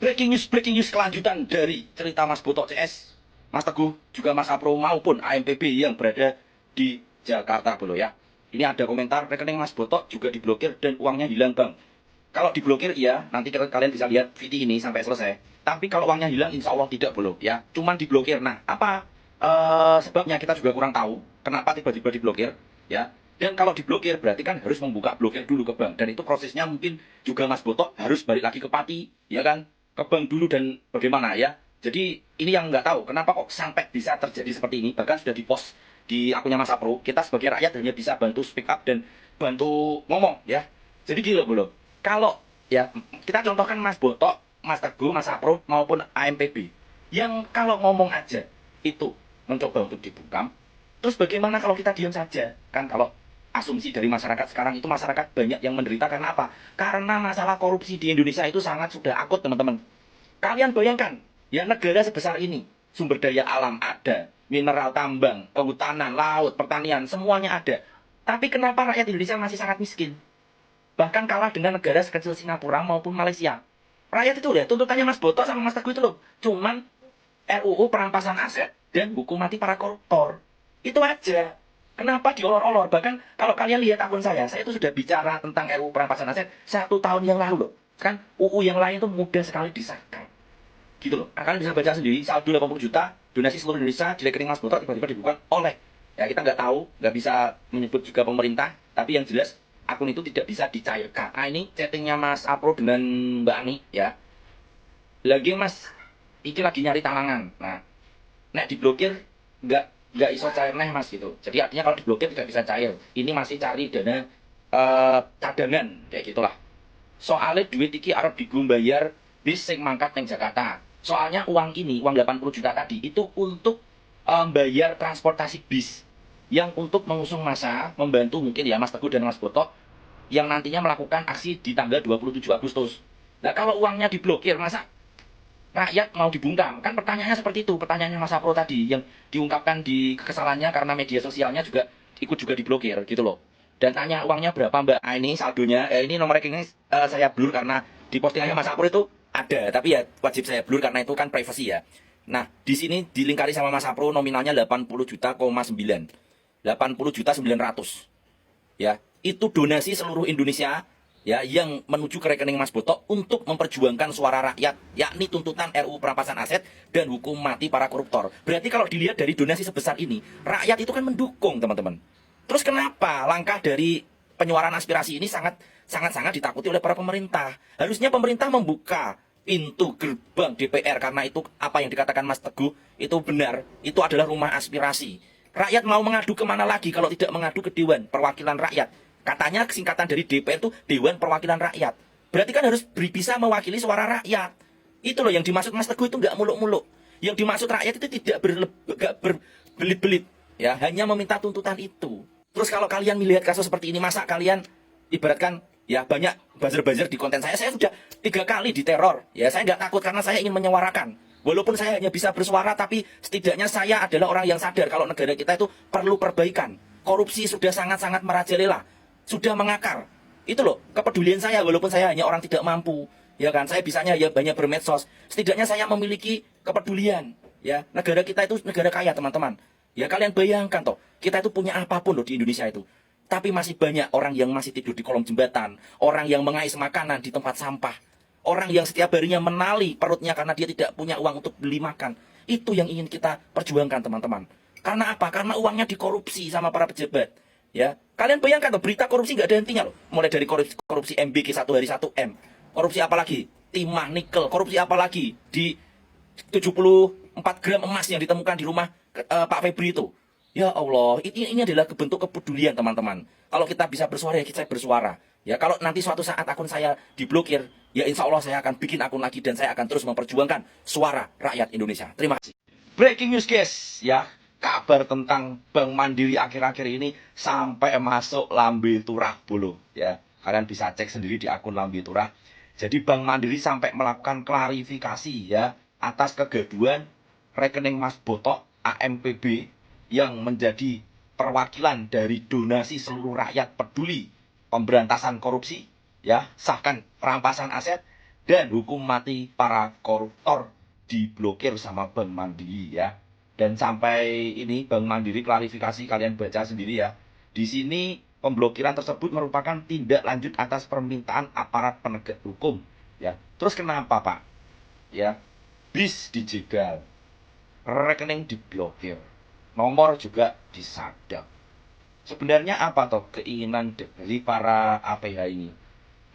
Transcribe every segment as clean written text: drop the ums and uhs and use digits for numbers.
Breaking news kelanjutan dari cerita Mas Botok CS, Mas Teguh, juga Mas Apro maupun AMPB yang berada di Jakarta Bolo ya. Ini ada komentar rekening Mas Botok juga diblokir dan uangnya hilang bang. Kalau diblokir iya, nanti kalian bisa lihat video ini sampai selesai. Tapi kalau uangnya hilang insya Allah tidak Bolo ya. Cuman diblokir. Nah apa sebabnya kita juga kurang tahu. Kenapa tiba-tiba diblokir ya. Dan kalau diblokir berarti kan harus membuka blokir dulu ke bank. Dan itu prosesnya mungkin juga Mas Botok harus balik lagi ke Pati, ya kan? Ke bank dulu dan bagaimana ya. Jadi ini yang nggak tahu kenapa kok sampai bisa terjadi seperti ini. Bahkan sudah dipost di akunnya Mas Apro. Kita sebagai rakyat hanya bisa bantu speak up dan bantu ngomong ya. Jadi gila belum. Kalau ya kita contohkan Mas Botok, Mas Teguh, Mas Apro maupun AMPB. Yang kalau ngomong aja itu mencoba untuk dibungkam. Terus bagaimana kalau kita diam saja? Kan kalau asumsi dari masyarakat sekarang itu masyarakat banyak yang menderita karena apa? Karena masalah korupsi di Indonesia itu sangat sudah akut teman-teman. Kalian bayangkan, ya negara sebesar ini, sumber daya alam ada, mineral tambang, kehutanan, laut, pertanian, semuanya ada. Tapi kenapa rakyat Indonesia masih sangat miskin? Bahkan kalah dengan negara sekecil Singapura maupun Malaysia. Rakyat itu ya, tuntutannya Mas Boto sama Mas Teguh itu loh. Cuman RUU perampasan aset dan hukum mati para koruptor. Itu aja. Kenapa diolor-olor? Bahkan kalau kalian lihat akun saya itu sudah bicara tentang RUU perampasan aset 1 tahun yang lalu loh. Kan UU yang lain itu mudah sekali disahkan. Gitu loh. Kalian bisa baca sendiri, saldo 80 juta, donasi seluruh Indonesia di rekening Mas Botok tiba-tiba dibuka oleh. Ya kita nggak tahu, nggak bisa menyebut juga pemerintah, tapi yang jelas akun itu tidak bisa dicairkan. Nah ini chattingnya Mas Apro dengan Mbak Ani ya. Lagi Mas, ini lagi nyari talangan. Nah, nek diblokir nggak iso cair neh Mas gitu. Jadi artinya kalau diblokir tidak bisa cair. Ini masih cari dana cadangan kayak gitulah. Soalnya duit iki arep digo bayar bis sing mangkat neng Jakarta. Soalnya uang ini, uang 80 juta tadi itu untuk bayar transportasi bis yang untuk mengusung massa, membantu mungkin ya Mas Teguh dan Mas Botok yang nantinya melakukan aksi di tanggal 27 Agustus. Nah, kalau uangnya diblokir masa rakyat mau dibungkam? Kan pertanyaannya seperti itu, pertanyaannya Mas Apro tadi yang diungkapkan di kesalahannya karena media sosialnya juga ikut juga diblokir gitu loh. Dan tanya uangnya berapa Mbak? Nah, ini saldonya, ini nomor rekeningnya saya blur karena di postingannya Mas Apro itu ada, tapi ya wajib saya blur karena itu kan privacy ya. Nah, di sini dilingkari sama Mas Apro nominalnya 80 juta, 9. 80 juta 900. Ya, itu donasi seluruh Indonesia ya yang menuju ke rekening Mas Botok untuk memperjuangkan suara rakyat, yakni tuntutan RUU perampasan aset dan hukum mati para koruptor. Berarti kalau dilihat dari donasi sebesar ini, rakyat itu kan mendukung, teman-teman. Terus kenapa langkah dari penyuaran aspirasi ini sangat ditakuti oleh para pemerintah? Harusnya pemerintah membuka pintu gerbang DPR karena itu apa yang dikatakan Mas Teguh itu benar, itu adalah rumah aspirasi. Rakyat mau mengadu kemana lagi kalau tidak mengadu ke Dewan Perwakilan Rakyat? Katanya singkatan dari DPR itu Dewan Perwakilan Rakyat. Berarti kan harus bisa mewakili suara rakyat. Itu loh yang dimaksud Mas Teguh itu nggak muluk-muluk. Yang dimaksud rakyat itu tidak berbelit-belit. Ya, hanya meminta tuntutan itu. Terus kalau kalian melihat kasus seperti ini, masa kalian ibaratkan ya banyak buzzer-buzzer di konten saya sudah 3 kali diteror. Ya saya nggak takut karena saya ingin menyuarakan. Walaupun saya hanya bisa bersuara, tapi setidaknya saya adalah orang yang sadar kalau negara kita itu perlu perbaikan. Korupsi sudah sangat-sangat merajalela. Sudah mengakar. Itu loh, kepedulian saya walaupun saya hanya orang tidak mampu. Ya kan, saya bisanya ya banyak bermedsos. Setidaknya saya memiliki kepedulian. Ya, negara kita itu negara kaya, teman-teman. Ya kalian bayangkan toh, kita itu punya apapun loh di Indonesia itu. Tapi masih banyak orang yang masih tidur di kolong jembatan, orang yang mengais makanan di tempat sampah, orang yang setiap harinya menali perutnya karena dia tidak punya uang untuk beli makan. Itu yang ingin kita perjuangkan, teman-teman. Karena apa? Karena uangnya dikorupsi sama para pejabat. Ya, kalian bayangkan tuh berita korupsi nggak ada hentinya loh. Mulai dari korupsi MBK 1 hari 1 M, korupsi apa lagi? Timah nikel, korupsi apa lagi? Di 74 gram emas yang ditemukan di rumah Pak Febri itu. Ya Allah, ini adalah bentuk kepedulian teman-teman. Kalau kita bisa bersuara ya kita bersuara. Ya kalau nanti suatu saat akun saya diblokir, ya insya Allah saya akan bikin akun lagi dan saya akan terus memperjuangkan suara rakyat Indonesia. Terima kasih. Breaking news guys, ya. Kabar tentang Bank Mandiri akhir-akhir ini sampai masuk Lambe Turah Bolo ya. Kalian bisa cek sendiri di akun Lambe Turah. Jadi Bank Mandiri sampai melakukan klarifikasi ya atas kegaduhan rekening Mas Botok AMPB yang menjadi perwakilan dari donasi seluruh rakyat peduli pemberantasan korupsi ya, sahkan perampasan aset dan hukum mati para koruptor diblokir sama Bank Mandiri ya. Dan sampai ini Bank Mandiri klarifikasi, kalian baca sendiri ya. Di sini pemblokiran tersebut merupakan tindak lanjut atas permintaan aparat penegak hukum ya. Terus kenapa Pak? Ya, bis dijegal, rekening diblokir, nomor juga disadap. Sebenarnya apa toh keinginan dari para APH ini?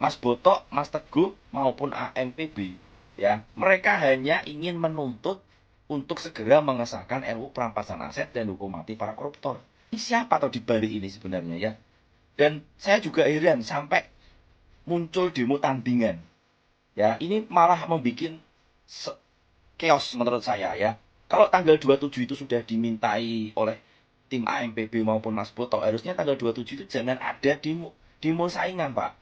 Mas Botok, Mas Teguh maupun AMPB ya, mereka hanya ingin menuntut untuk segera mengesahkan RUU perampasan aset dan hukum mati para koruptor. Ini siapa atau dibalik ini sebenarnya ya? Dan saya juga heran sampai muncul demo tandingan. Ya, ini malah membuat chaos menurut saya ya. Kalau tanggal 27 itu sudah dimintai oleh tim AMPB maupun Mas Botok, harusnya tanggal 27 itu jangan ada demo saingan, Pak.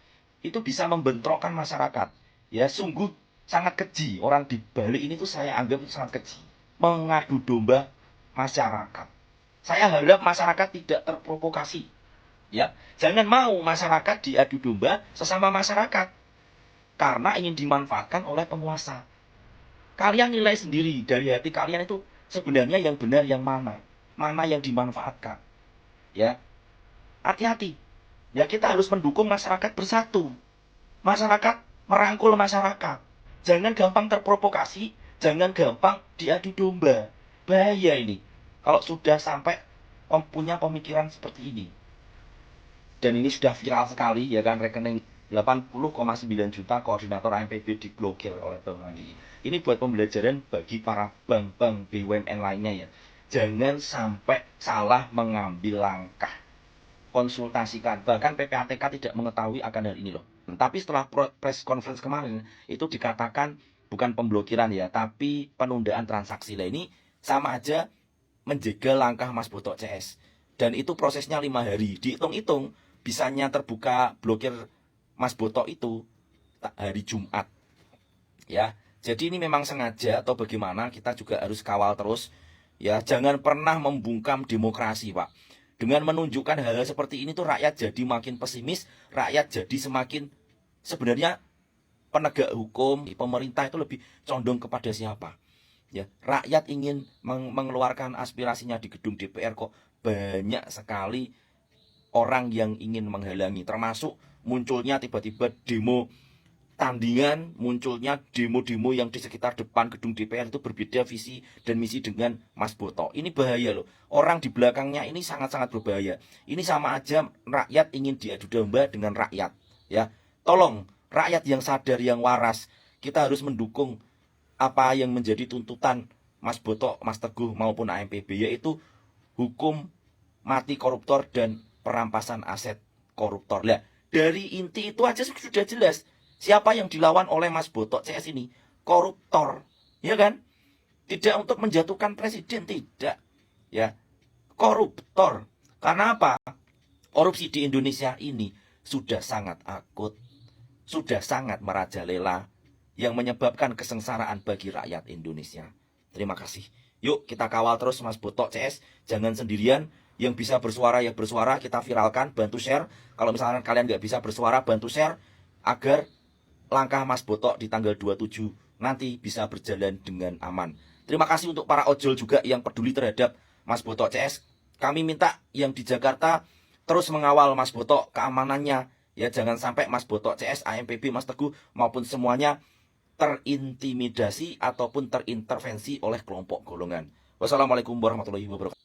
Itu bisa membentrokkan masyarakat. Ya, sungguh sangat keji. Orang di balik ini tuh saya anggap sangat keji. Mengadu domba masyarakat. Saya harap masyarakat tidak terprovokasi. Ya, jangan mau masyarakat diadu domba sesama masyarakat karena ingin dimanfaatkan oleh penguasa. Kalian nilai sendiri dari hati kalian itu sebenarnya yang benar yang mana yang dimanfaatkan. Ya, hati-hati. Ya, kita harus mendukung masyarakat bersatu. Masyarakat merangkul masyarakat. Jangan gampang terprovokasi, jangan gampang diadu domba. Bahaya ini kalau sudah sampai punya pemikiran seperti ini. Dan ini sudah viral sekali ya kan, rekening 80,9 juta koordinator AMPB diblokir oleh Bank Mandiri. Ini buat pembelajaran bagi para bank-bank BUMN lainnya ya. Jangan sampai salah mengambil langkah. Konsultasikan, bahkan PPATK tidak mengetahui akan hal ini loh. Tapi setelah press conference kemarin itu dikatakan bukan pemblokiran ya, tapi penundaan transaksi. Lah ini sama aja menjegal langkah Mas Botok CS. Dan itu prosesnya 5 hari. Dihitung-hitung bisanya terbuka blokir Mas Botok itu hari Jumat. Ya, jadi ini memang sengaja atau bagaimana, kita juga harus kawal terus. Ya, jangan pernah membungkam demokrasi, Pak. Dengan menunjukkan hal-hal seperti ini tuh rakyat jadi makin pesimis, rakyat jadi semakin sebenarnya penegak hukum, pemerintah itu lebih condong kepada siapa? Ya, rakyat ingin mengeluarkan aspirasinya di gedung DPR kok banyak sekali orang yang ingin menghalangi, termasuk munculnya tiba-tiba demo tandingan, munculnya demo-demo yang di sekitar depan gedung DPR itu berbeda visi dan misi dengan Mas Botok. Ini bahaya loh. Orang di belakangnya ini sangat-sangat berbahaya. Ini sama aja rakyat ingin diadu domba dengan rakyat. Ya, tolong rakyat yang sadar, yang waras, kita harus mendukung apa yang menjadi tuntutan Mas Botok, Mas Teguh maupun AMPB, yaitu hukum mati koruptor dan perampasan aset koruptor. Lah, dari inti itu aja sudah jelas. Siapa yang dilawan oleh Mas Botok CS ini? Koruptor, ya kan? Tidak untuk menjatuhkan presiden, tidak. Ya, koruptor. Karena apa? Korupsi di Indonesia ini sudah sangat akut, sudah sangat merajalela, yang menyebabkan kesengsaraan bagi rakyat Indonesia. Terima kasih. Yuk kita kawal terus Mas Botok CS, jangan sendirian. Yang bisa bersuara ya bersuara, kita viralkan, bantu share. Kalau misalkan kalian nggak bisa bersuara, bantu share agar langkah Mas Botok di tanggal 27 nanti bisa berjalan dengan aman. Terima kasih untuk para ojol juga yang peduli terhadap Mas Botok CS. Kami minta yang di Jakarta terus mengawal Mas Botok, keamanannya. Ya, jangan sampai Mas Botok CS, AMPB, Mas Teguh maupun semuanya terintimidasi ataupun terintervensi oleh kelompok golongan. Wassalamualaikum warahmatullahi wabarakatuh.